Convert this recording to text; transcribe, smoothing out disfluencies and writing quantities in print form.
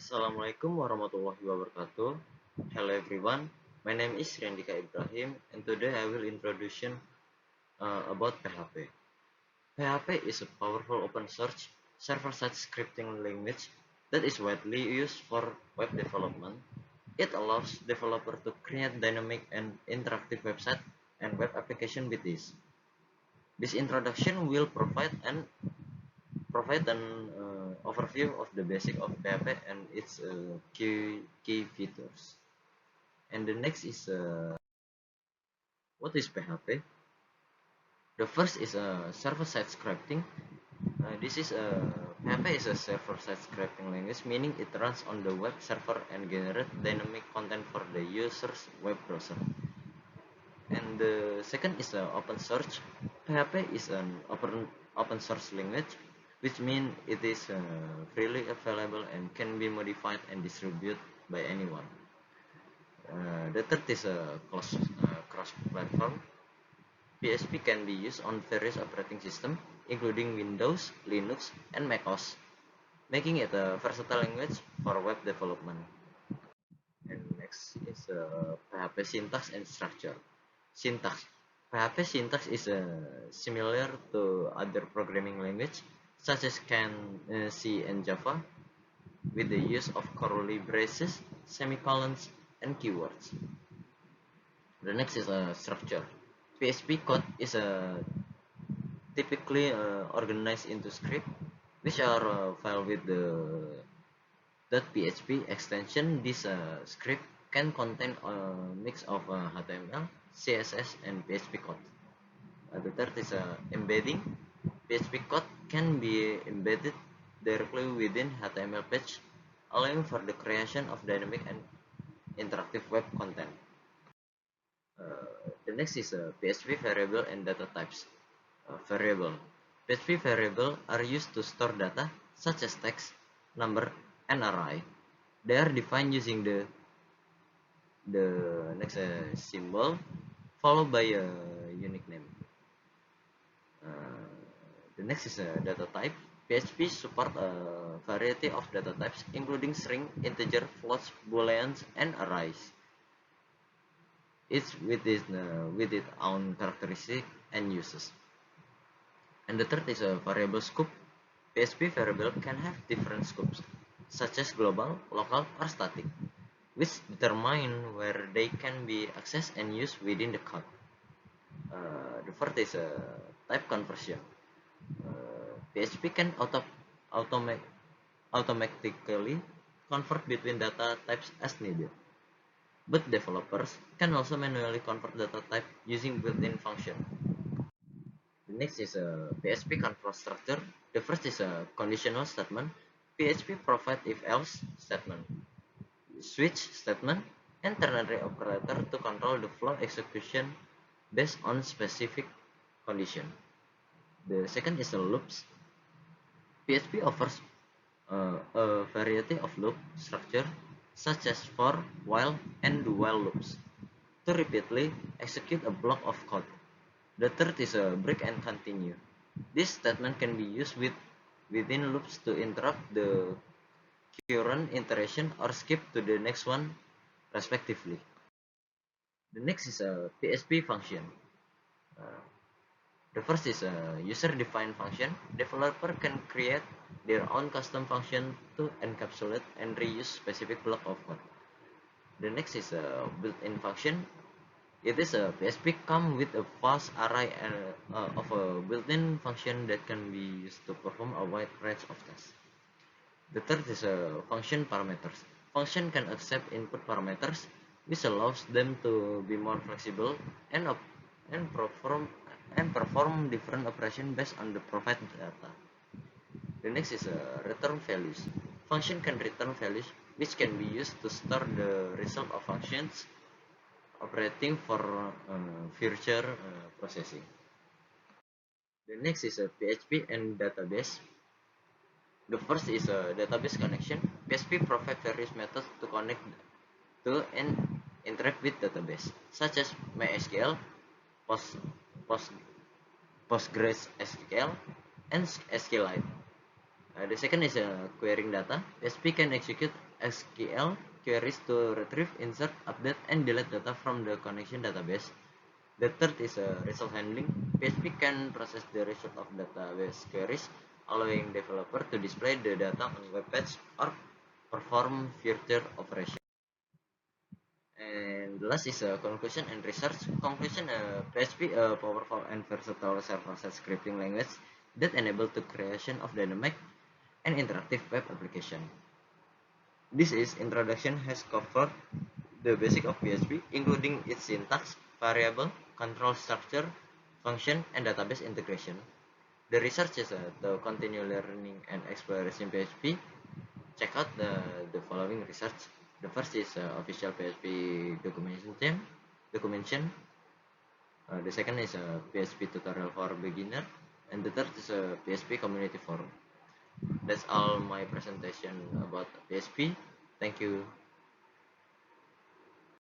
Assalamualaikum warahmatullahi wabarakatuh. Hello everyone, my name is Randika Ibrahim and today I will introduce about PHP. PHP is a powerful open source server-side scripting language that is widely used for web development. It allows developers to create dynamic and interactive websites and web applications with ease. This introduction will provide an overview of the basic of PHP and its key features. And the next is what is PHP? The first is server-side scripting. This is PHP is a server-side scripting language, meaning it runs on the web server and generates dynamic content for the user's web browser. And the second is open source. PHP is an open source language, which means it is freely available and can be modified and distributed by anyone. The third is cross-platform. PHP can be used on various operating systems, including Windows, Linux, and macOS, making it a versatile language for web development. And next is PHP syntax and structure. Syntax. PHP syntax is similar to other programming language such as C and Java, with the use of curly braces, semicolons, and keywords. The next is structure. PHP code is typically organized into script, which are filed with the .php extension. This script can contain a mix of HTML, CSS, and PHP code. The third is embedding. PHP code can be embedded directly within HTML page, allowing for the creation of dynamic and interactive web content. The next is PHP variable and data types. Variable. PHP variable are used to store data such as text, number, and array. They are defined using the next symbol followed by a unique name. The next is data type. PHP support a variety of data types, including string, integer, floats, booleans, and arrays. Each with its own characteristic and uses. And the third is a variable scope. PHP variable can have different scopes, such as global, local, or static, which determine where they can be accessed and used within the code. The fourth is type conversion. PHP can automatically convert between data types as needed, but developers can also manually convert data type using built-in function. The next is a PHP control structure. The first is a conditional statement. PHP provides if-else statement, switch statement, and ternary operator to control the flow execution based on specific condition. The second is a loops. PHP offers a variety of loop structure such as for, while, and do-while loops to repeatedly execute a block of code. The third is a break and continue. This statement can be used within loops to interrupt the current iteration or skip to the next one, respectively. The next is a PHP function. The first is a user-defined function. Developer can create their own custom function to encapsulate and reuse specific block of code. The next is a built-in function. It is a PHP come with a vast array of a built-in function that can be used to perform a wide range of tasks. The third is a function parameters. Function can accept input parameters, which allows them to be more flexible and perform different operations based on the provided data. The next is return values. Function can return values which can be used to store the result of functions operating for future processing. The next is a PHP and database. The first is a database connection. PHP provides various methods to connect to and interact with database, such as MySQL, PostgreSQL, and SQLite. The second is querying data. PHP can execute SQL queries to retrieve, insert, update, and delete data from the connection database. The third is result handling. PHP can process the result of database queries, allowing developer to display the data on web page or perform further operations. And the last is conclusion and research. Conclusion: PHP, a powerful and versatile server-side scripting language that enable the creation of dynamic and interactive web application. This is introduction has covered the basic of PHP, including its syntax, variable, control structure, function, and database integration. The research is the continue learning and exploration PHP. Check out the following research. The first is official PHP documentation. The second is a PHP tutorial for beginner, and the third is a PHP community forum. That's all my presentation about PHP. Thank you.